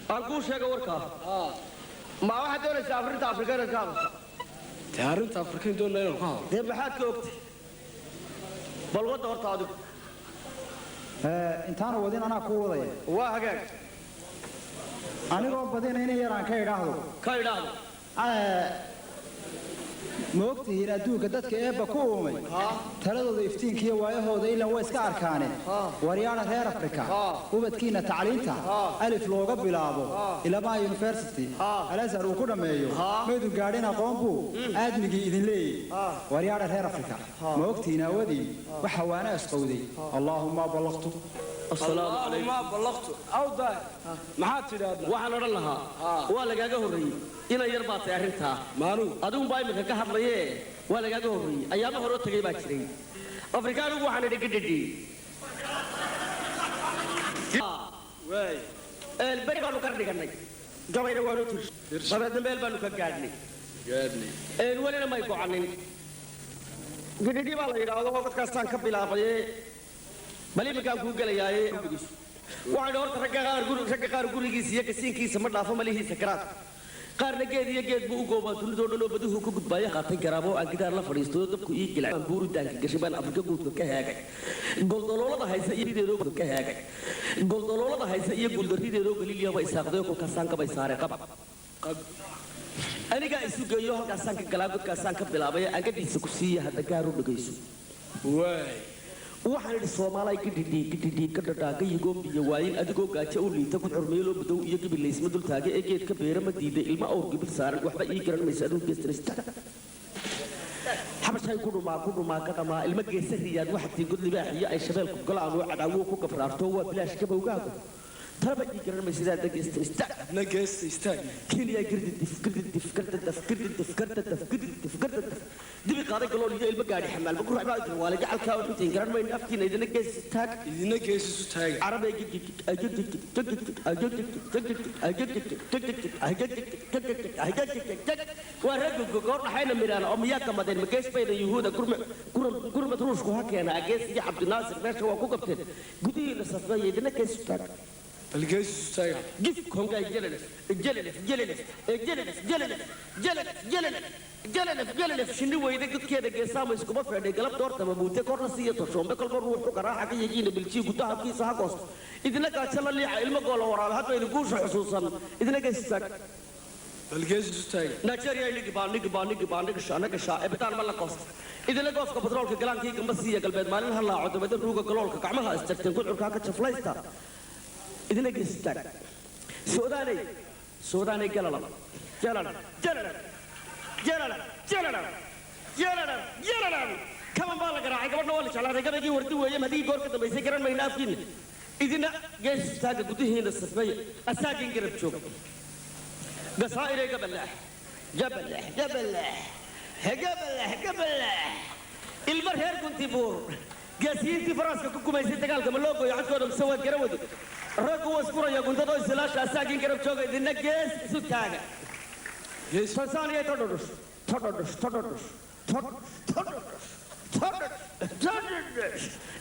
أقول شيء أوركا ما واحد دون سافرت أفريقيا كام تعرفت أفريقيا دون لا يرقى ده بحد كوكت بالوضع ورطادك intaan wadin anaa ku wadaya waa hagaag anigoo badinayna yaraan ka idhaahdo ma ogtihiin adduunka dadka eebba ku uumay taladooda iftiinkiiyo waayahooda ilan way iska arkaaneen waryaadha reer afrika ubadkiina tacliinta alif looga bilaabo ilamaa university alazhar uu ku dhammeeyo maydun gaadhin aqoon buu aadmigii idin leeyahy waryaadha reer afrika ma ogtihiin aawadiin waxa waana isqowday allaahumma ballaqtu السلام عليكم ما بلغت أو ضاي ما حد تدادنا waxaan oran lahaa waa lagaaga horeeyay inay yar baatay arinta maanu adigu baa imika ka hadlayee waa lagaaga horeeyay ayaama hore tagay baa jiray afrikaanigu waxaan idhi gidhidhi way beri baanu ka dhiganay gabayna waanu tirsh dabeedna meel baanu ka gaadhnay welina may gocanin gidhidhi baa la yidhaahdo dadkaasaan ka bilaabayee bal iminkaan kuu gelayaaye waxaan horta ragga qaar gurigiisa iyo kasiinkiisa ma dhaafo malihiisa garaad qaarna geed iyo geed buu u goobaa dunidoo dhan oo baduhu ku gudbaaya qaatay garaabo aan gidaar la fadhiisto dabku ii gilay aan buuridaanka gashay baan afrika guudka ka heegay goldoloolada haysa iyo rideedoo ka heegay goldoloolada haysa iyo guuldarideedoo galiiliya way saaqday kolkaasaan kabay saaree qab anigaa isu geeyo halkaasaan ka galaa godkaasaan ka bilaabay aan gadiisa ku siiya hadda gaar u dhagayso way waxaan idhi Soomaaliya gidhidhi ka dhadhaaga iyo biyo waayin adigoo gaajo u liita ku xurmeeyo loo badow iyo gibileysma dul taagay ee geedka beera ma diiday ilma awr gibil saaran waxba ii garan maysa aduu geestrista xabashay ku dhumaa ka dhamaa ilma geesariyaad waxa tii god libaax iyo ay shabeelku galaan oo cadaawo ku gafraarto waa bilaash ka bowgaago taba ii garan maysa daa geestrista نجست كليا قرد دبي قاضي قالوا لي البقاري حمال بكره عباد الوالد على الكاو انتين قرن ما ينفكين اذا نجس تاك نجست تاج عربي ورجل قرن حين ميران امياك ما دين مكيس بين يهودا كرم تروش كو هكينا اجيس يا عبد الناصر باش هو كو كابتن قدي لصفيه اذا نجس تاك الجيش تاج جيف كون جاي جللف شنو ويدا قد كذا قسام يسكب في عندي قلب دور تما بوتة كورنا سيئة تشوم بكل مرة روح كراحة كي يجينا بالشيء قدها كي ساقص إذا نك أشلا اللي علم قول ورا هذا ينقوش خصوصا إذا نك استك الجيش تاج نشري اللي جبان نك شا إبتان ملا قص إذا نك قص كبترول كلام كي كم بسيء قلبي مالين هلا عود بدل روق كلول كعملها استكتن كل عركاك تشفلايستا إذا نك استك سوداني جللا كمان بالك راعي قبل نوال شلون رجع بيجي ورتي ويا مدي قرك تبي يسكرن ما ينافين إذن جيش ساق قديه هنا السفية الساقين قرب شوف قصائر جبل المرهر كنت بور قاسين في فراسك كوكو ما يصير تقال كم لوجو يعد كودم سوى كرود ركوا وسكورا يا كنت توي سلاش الساقين قرب شوف إذن جيش سوتاعه جيش فسانية تدرس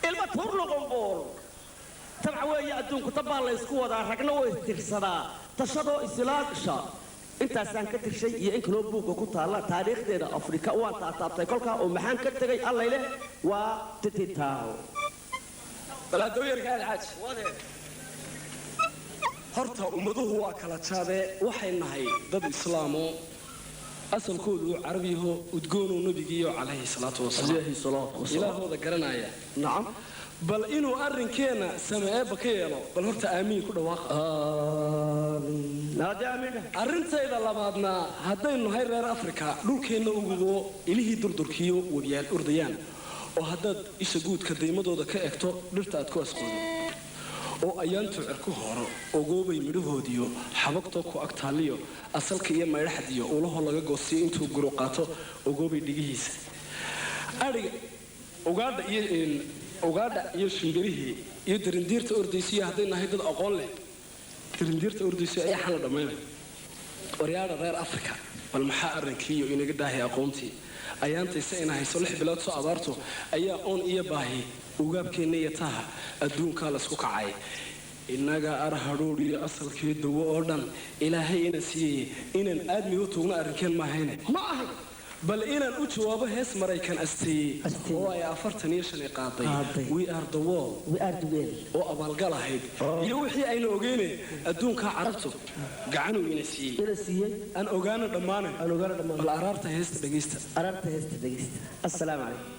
ilma tuur lagu bool tabcaweeye adduunku tabbaa la isku wadaa ragna way istirsadaa tashadoo islaagsha intaasaan ka tirshay iyo in kaloo buugga ku taalla taariikhdeeda afrika waan taataabtay kolkaa oo maxaan ka tegay allayle waa tititaaw balaadooyarka alxaaj horta ummaduhu waa kala jaabee waxay nahay dad islaamo asalkoodu carabiyaho udgoonu nabigiyo calayhi salaatu wasalaam ilaahooda garanaya nacam bal inuu arrinkeena sameeyba ka yeelo bal horta aamiin ku dhawaaqa arrintayda labaadna haddaynu nahay reer afrika dhulkeenna ugubo ilihii durdurkiyo wabiyaal ordayaan oo haddaad isha guudka daymadooda ka egto dhirta aad ku asqoodo oo ayaantu cirku horo ogoobay midhahoodiyo xabagtoo ku agtaaliyo asalka iyo maydhaxdiyo ulaho laga goosiyo intuu guro qaato ogoobay dhigihiisa ariga ugaadha iyo shimbirihii iyo darindiirta ordaysiyo hadday nahay dad aqoon leh darindiirta ordaysiyo ayaa xala dhammaynay waryaadha reer afrika bal maxaa arrinkiiyo inaga daahay aqoontii ayaantayse ina hayso 6 bilood soo abaarto ayaa oon iyo baahi ugaabkeenna iyo taha adduunkaa laysku kacay innaga arhadhuudh iyo asalkii dawo oo dhan ilaahay ina siiyey inaan aadmi u tuugna arrinkeen maahayne ma ahay bal inaan u jawaabo hees maraykan asteeyey oo ay 45 qaaday we are the world oo abaalgal ahayd iyo wixii aynu ogeynay adduunka carabtu gacanu ina siiyey aan ogaano dhammaan bal araarta heesta dhageysta assalaamu calaykum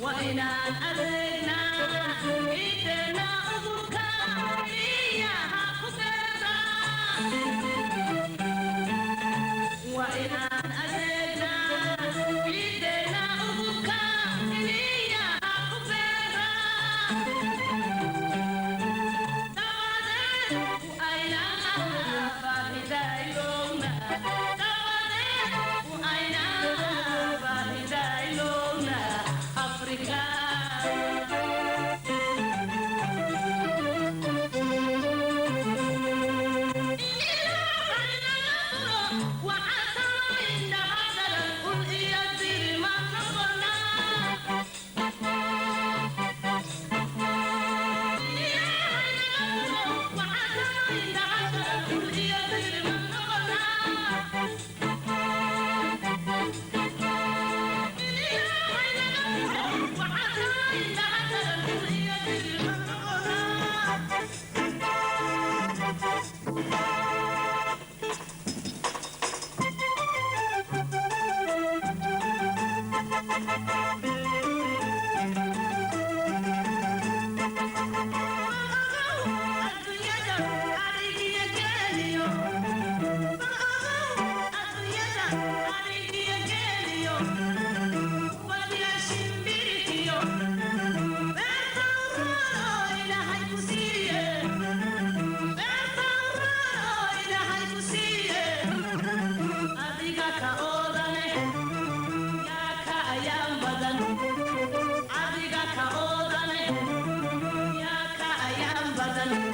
وإن أدركنا Africa.